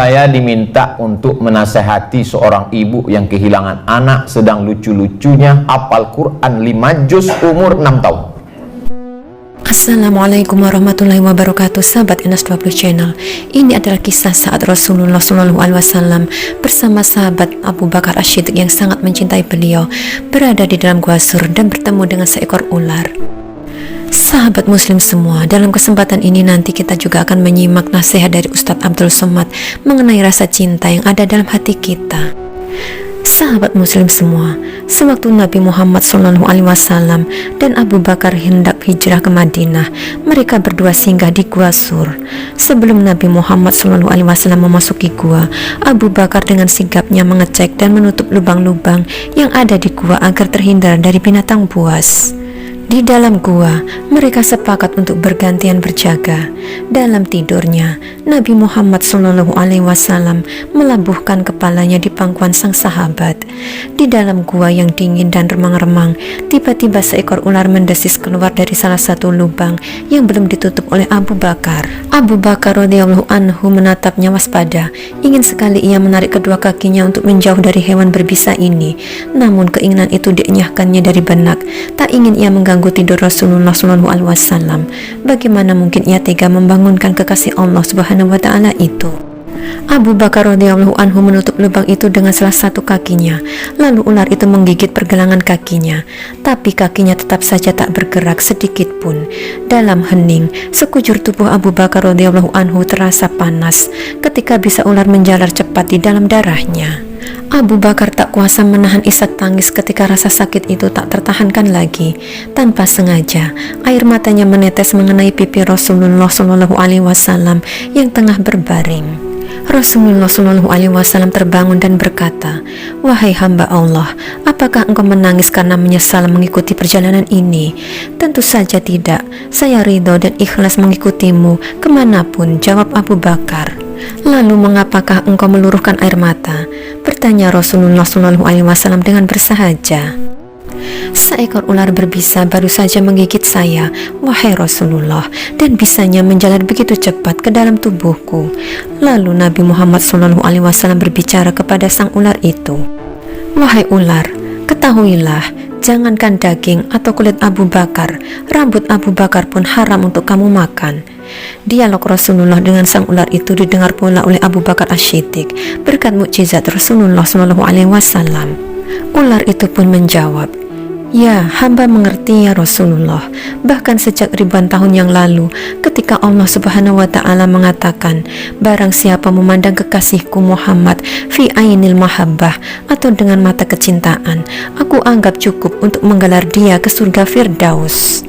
Saya diminta untuk menasehati seorang ibu yang kehilangan anak sedang lucu-lucunya hafal Quran 5 juz umur 6 tahun. Assalamualaikum warahmatullahi wabarakatuh, sahabat Enas 20 Channel. Ini adalah kisah saat Rasulullah SAW bersama sahabat Abu Bakar As-Siddiq yang sangat mencintai beliau berada di dalam gua Sur dan bertemu dengan seekor ular. Sahabat muslim semua, dalam kesempatan ini nanti kita juga akan menyimak nasihat dari Ustadz Abdul Somad mengenai rasa cinta yang ada dalam hati kita. Sahabat muslim semua, sewaktu Nabi Muhammad SAW dan Abu Bakar hendak hijrah ke Madinah, mereka berdua singgah di Gua Sur. Sebelum Nabi Muhammad SAW memasuki gua, Abu Bakar dengan sigapnya mengecek dan menutup lubang-lubang yang ada di gua agar terhindar dari binatang buas. Di dalam gua, mereka sepakat untuk bergantian berjaga. Dalam tidurnya, Nabi Muhammad SAW melabuhkan kepalanya di pangkuan sang sahabat. Di dalam gua yang dingin dan remang-remang, tiba-tiba seekor ular mendesis keluar dari salah satu lubang yang belum ditutup oleh Abu Bakar. Abu Bakar radhiyallahu anhu menatapnya waspada. Ingin sekali ia menarik kedua kakinya untuk menjauh dari hewan berbisa ini. Namun keinginan itu dienyahkannya dari benak. Tak ingin ia mengganggu tidur Rasulullah SAW. Bagaimana mungkin ia tega membangunkan kekasih Allah Subhanahu wa Ta'ala itu? Abu Bakar radhiyallahu anhu menutup lubang itu dengan salah satu kakinya. Lalu ular itu menggigit pergelangan kakinya, tapi kakinya tetap saja tak bergerak sedikit pun. Dalam hening, sekujur tubuh Abu Bakar radhiyallahu anhu terasa panas ketika bisa ular menjalar cepat di dalam darahnya. Abu Bakar tak kuasa menahan isak tangis ketika rasa sakit itu tak tertahankan lagi. Tanpa sengaja, air matanya menetes mengenai pipi Rasulullah SAW yang tengah berbaring. Rasulullah SAW terbangun dan berkata, "Wahai hamba Allah, apakah engkau menangis karena menyesal mengikuti perjalanan ini?" "Tentu saja tidak, saya ridho dan ikhlas mengikutimu kemanapun," jawab Abu Bakar. "Lalu mengapakah engkau meluruhkan air mata?" bertanya Rasulullah SAW dengan bersahaja. "Seekor ular berbisa baru saja menggigit saya, wahai Rasulullah, dan bisanya menjalar begitu cepat ke dalam tubuhku." Lalu Nabi Muhammad SAW berbicara kepada sang ular itu, "Wahai ular, ketahuilah, jangankan daging atau kulit Abu Bakar, rambut Abu Bakar pun haram untuk kamu makan." Dialog Rasulullah dengan sang ular itu didengar pula oleh Abu Bakar As-Siddiq berkat mukjizat Rasulullah SAW. Ular itu pun menjawab, "Ya, hamba mengerti ya Rasulullah. Bahkan sejak ribuan tahun yang lalu, ketika Allah Subhanahu wa Ta'ala mengatakan, barang siapa memandang kekasihku Muhammad fi ainil mahabbah, atau dengan mata kecintaan, aku anggap cukup untuk menggelar dia ke surga Firdaus.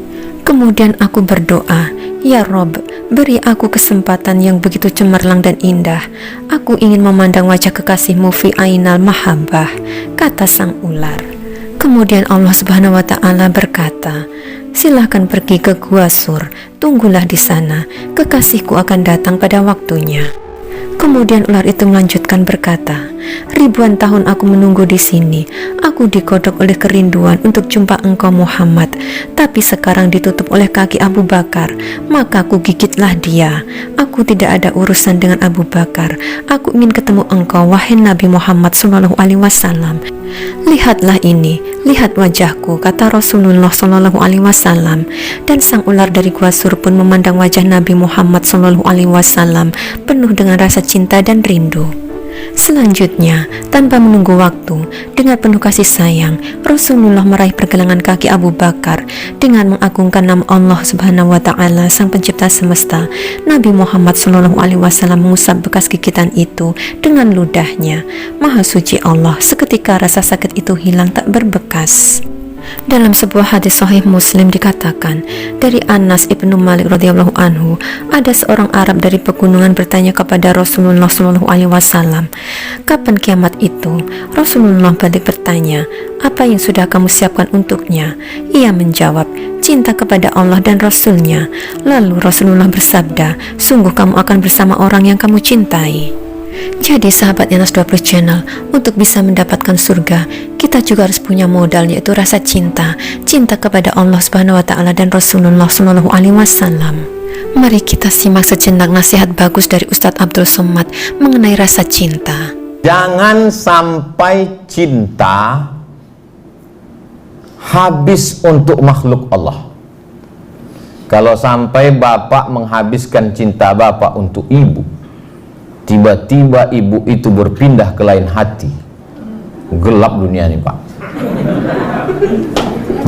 Kemudian aku berdoa, ya Rob, beri aku kesempatan yang begitu cemerlang dan indah. Aku ingin memandang wajah kekasihmu fi ainal mahabbah," kata sang ular. Kemudian Allah Subhanahu wa Ta'ala berkata, "Silahkan pergi ke Gua Sur, tunggulah di sana, kekasihku akan datang pada waktunya." Kemudian ular itu melanjutkan berkata, "Ribuan tahun aku menunggu di sini. Aku digodok oleh kerinduan untuk jumpa engkau Muhammad, tapi sekarang ditutup oleh kaki Abu Bakar, maka aku gigitlah dia. Aku tidak ada urusan dengan Abu Bakar. Aku ingin ketemu engkau, wahai Nabi Muhammad SAW. Lihatlah ini, lihat wajahku," kata Rasulullah SAW. Dan sang ular dari Gua Sur pun memandang wajah Nabi Muhammad SAW penuh dengan rasa cinta dan rindu. Selanjutnya, tanpa menunggu waktu, dengan penuh kasih sayang, Rasulullah meraih pergelangan kaki Abu Bakar dengan mengagungkan nama Allah Subhanahu wa Ta'ala, sang pencipta semesta. Nabi Muhammad SAW mengusap bekas gigitan itu dengan ludahnya. Maha suci Allah, seketika rasa sakit itu hilang tak berbekas. Dalam sebuah hadis sahih Muslim dikatakan, dari Anas ibnu Malik radhiyallahu anhu, ada seorang Arab dari pegunungan bertanya kepada Rasulullah SAW, "Kapan kiamat itu?" Rasulullah balik bertanya, "Apa yang sudah kamu siapkan untuknya?" Ia menjawab, "Cinta kepada Allah dan Rasulnya." Lalu Rasulullah bersabda, "Sungguh kamu akan bersama orang yang kamu cintai." Jadi sahabat Enas 20 Channel, untuk bisa mendapatkan surga, kita juga harus punya modal, yaitu rasa cinta kepada Allah Subhanahu wa Ta'ala dan Rasulullah SAW. Mari kita simak sejenak nasihat bagus dari Ustadz Abdul Somad mengenai rasa cinta. Jangan sampai cinta habis untuk makhluk Allah. Kalau sampai bapak menghabiskan cinta bapak untuk ibu, tiba-tiba ibu itu berpindah ke lain hati, gelap dunia ini pak.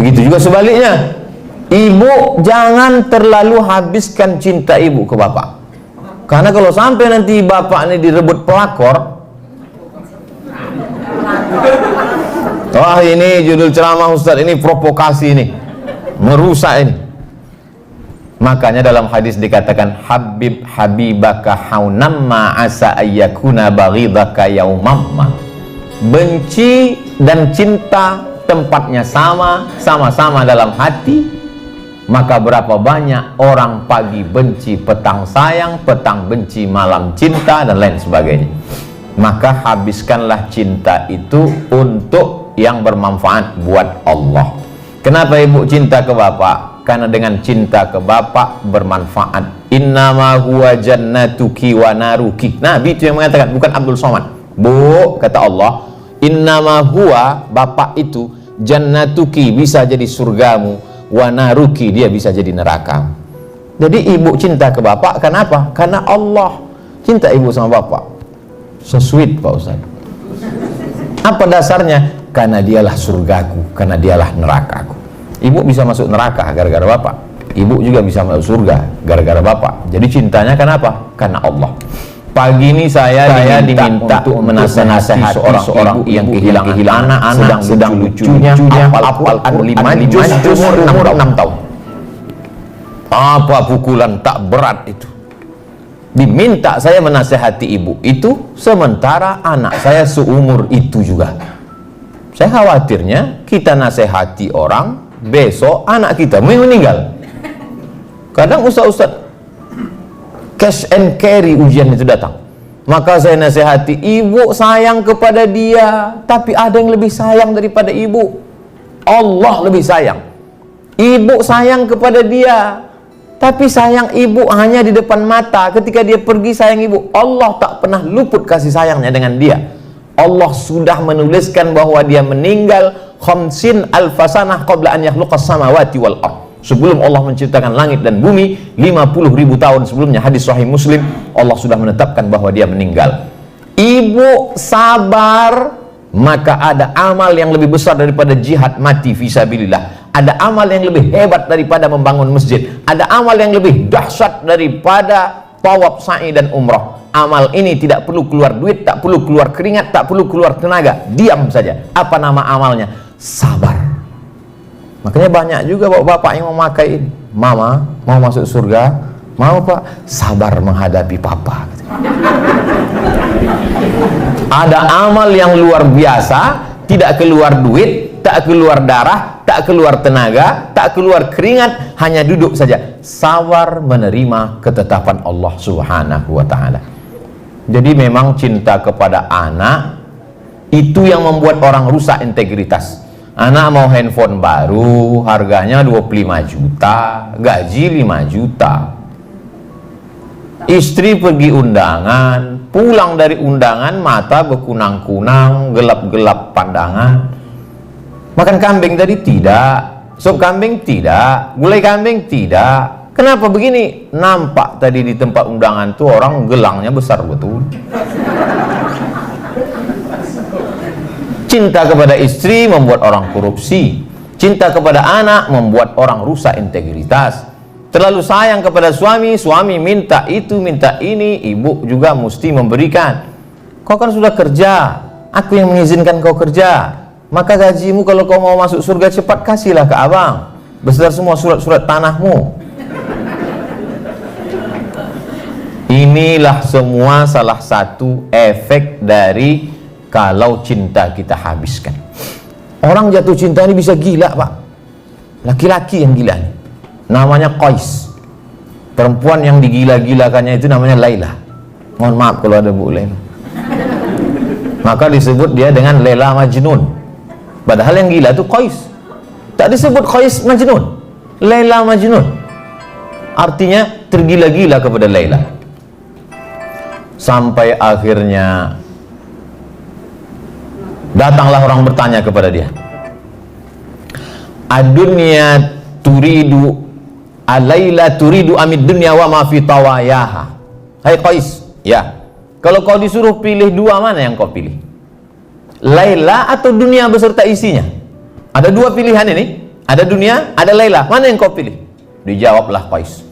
Begitu juga sebaliknya, ibu jangan terlalu habiskan cinta ibu ke bapak, karena kalau sampai nanti bapak ini direbut pelakor, wah ini judul ceramah Ustadz ini provokasi ini, merusak ini. Makanya dalam hadis dikatakan habib habibaka haunamma asa ayyakuna baghidaka yaumamma. Benci dan cinta tempatnya sama, sama-sama dalam hati. Maka berapa banyak orang pagi benci, petang sayang, petang benci, malam cinta, dan lain sebagainya. Maka habiskanlah cinta itu untuk yang bermanfaat buat Allah. Kenapa ibu cinta ke bapak? Karena dengan cinta ke bapak bermanfaat. Innama huwa jannatuki wa naruki. Nabi itu yang mengatakan, bukan Abdul Somad. Bu, kata Allah, innama huwa, bapak itu, jannatuki, bisa jadi surgamu, wa naruki, dia bisa jadi neraka. Jadi ibu cinta ke bapak, kenapa? Karena Allah. Cinta ibu sama bapak so sweet Pak Ustaz. Apa dasarnya? Karena dialah surgaku, karena dialah nerakaku. Ibu bisa masuk neraka gara-gara bapak, ibu juga bisa masuk surga gara-gara bapak. Jadi cintanya kenapa? Karena Allah. Pagi ini saya diminta untuk menasehati seorang ibu yang kehilangan anak sedang lucunya hafal Al-Quran 5 juz umur 6 tahun. Apa pukulan tak berat itu? Diminta saya menasehati ibu itu, sementara anak saya seumur itu juga. Saya khawatirnya kita nasehati orang, besok anak kita meninggal. Kadang ustaz-ustaz cash and carry ujian itu datang. Maka saya nasihati, ibu sayang kepada dia, tapi ada yang lebih sayang daripada ibu. Allah lebih sayang. Ibu sayang kepada dia, tapi sayang ibu hanya di depan mata. Ketika dia pergi sayang ibu. Allah tak pernah luput kasih sayangnya dengan dia. Allah sudah menuliskan bahwa dia meninggal khamsin alfasanah qabla an yakhluqas samawati wal ardh. Sebelum Allah menciptakan langit dan bumi 50.000 tahun sebelumnya, hadis sahih Muslim, Allah sudah menetapkan bahwa dia meninggal. Ibu sabar, maka ada amal yang lebih besar daripada jihad mati fisabilillah. Ada amal yang lebih hebat daripada membangun masjid. Ada amal yang lebih dahsyat daripada tawaf, sa'i dan umrah. Amal ini tidak perlu keluar duit, tak perlu keluar keringat, tak perlu keluar tenaga. Diam saja. Apa nama amalnya? Sabar. Makanya banyak juga bapak-bapak yang memakai ini. Mama, mau masuk surga? Mau pak? Sabar menghadapi papa. Ada amal yang luar biasa, tidak keluar duit, tak keluar darah, tak keluar tenaga, tak keluar keringat, hanya duduk saja. Sabar menerima ketetapan Allah Subhanahu wa ta'ala. Jadi memang cinta kepada anak itu yang membuat orang rusak integritas. Anak mau handphone baru, harganya 25 juta, gaji 5 juta. Istri pergi undangan, pulang dari undangan mata berkunang-kunang, gelap-gelap pandangan. Makan kambing tadi tidak, sop kambing tidak, gulai kambing tidak. Kenapa begini? Nampak tadi di tempat undangan tuh orang gelangnya besar betul. Cinta kepada istri membuat orang korupsi. Cinta kepada anak membuat orang rusak integritas. Terlalu sayang kepada suami, suami minta itu, minta ini, ibu juga mesti memberikan. Kau kan sudah kerja, aku yang mengizinkan kau kerja. Maka gajimu kalau kau mau masuk surga cepat kasihlah ke abang, beserta semua surat-surat tanahmu. Inilah semua salah satu efek dari kalau cinta kita habiskan. Orang jatuh cinta ini bisa gila pak. Laki-laki yang gila ini namanya Qais. Perempuan yang digila-gilakannya itu namanya Laila. Mohon maaf kalau ada Bu Laila. Maka disebut dia dengan Laila Majnun. Padahal yang gila itu Qais. Tak disebut Qais Majnun, Laila Majnun. Artinya tergila-gila kepada Laila. Sampai akhirnya datanglah orang bertanya kepada dia, "Adunya turidu Laila turidu amid dunya wa ma fi tawayaha." Hai Qais, ya, kalau kau disuruh pilih dua, mana yang kau pilih? Laila atau dunia beserta isinya? Ada dua pilihan ini, ada dunia, ada Laila, mana yang kau pilih? Dijawablah Qais,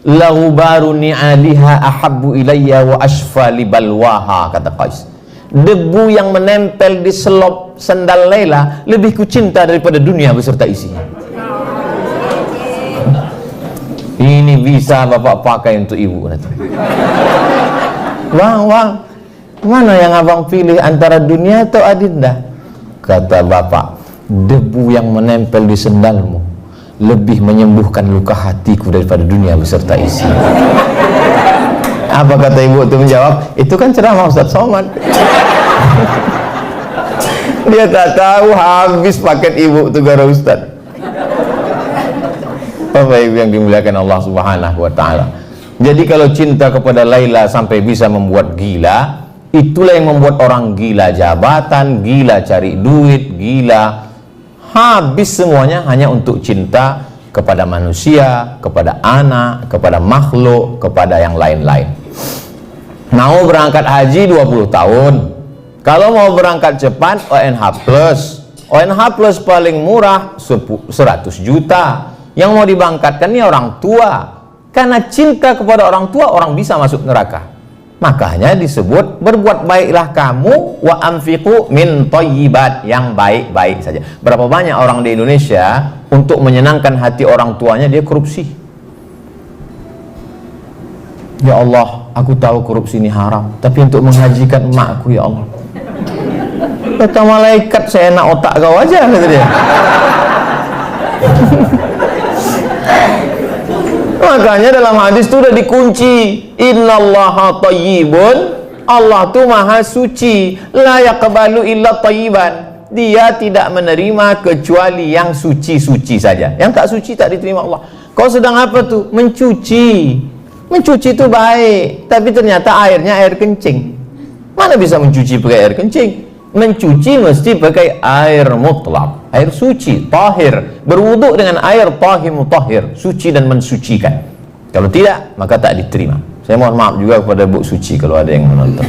"Lahubaru ni'aliha ahabbu ilayya wa ashfa li balwaha," kata Qais. Debu yang menempel di selop sandal Laila lebih kucinta daripada dunia beserta isinya. Ini bisa bapak pakai untuk ibu nanti. Bang, mana yang abang pilih antara dunia atau adinda? Kata bapak, debu yang menempel di sendalmu lebih menyembuhkan luka hatiku daripada dunia beserta isi. Apa kata ibu itu menjawab? Itu kan ceramah Ustaz Somad. Dia tak tahu habis paket ibu itu gara Ustaz. Bapak Ibu yang dimuliakan Allah Subhanahu wa taala. Jadi kalau cinta kepada Laila sampai bisa membuat gila, itulah yang membuat orang gila jabatan, gila cari duit, gila habis semuanya hanya untuk cinta kepada manusia, kepada anak, kepada makhluk, kepada yang lain-lain. Mau berangkat haji 20 tahun. Kalau mau berangkat cepat ONH Plus. ONH Plus paling murah 100 juta. Yang mau dibangkatkan ini orang tua. Karena cinta kepada orang tua, orang bisa masuk neraka. Makanya disebut berbuat baiklah kamu wa anfiqu min thayyibat, yang baik-baik saja. Berapa banyak orang di Indonesia untuk menyenangkan hati orang tuanya dia korupsi. Ya Allah, aku tahu korupsi ini haram, tapi untuk menghajikan emakku ya Allah. Kata malaikat, seenak otak kau aja, kata dia. Makanya dalam hadis itu udah dikunci, innallaha thayyibun, Allah tuh maha suci, la yaqbalu illa thayyiban, dia tidak menerima kecuali yang suci-suci saja, yang tak suci tak diterima Allah. Kau sedang apa tuh? Mencuci. Mencuci itu baik, tapi ternyata airnya air kencing. Mana bisa mencuci pakai air kencing? Mencuci mesti pakai air mutlak, air suci, tahir. Berwuduk dengan air tahir mutahhir, suci dan mensucikan. Kalau tidak, maka tak diterima. Saya mohon maaf juga kepada Bu Suci kalau ada yang menonton.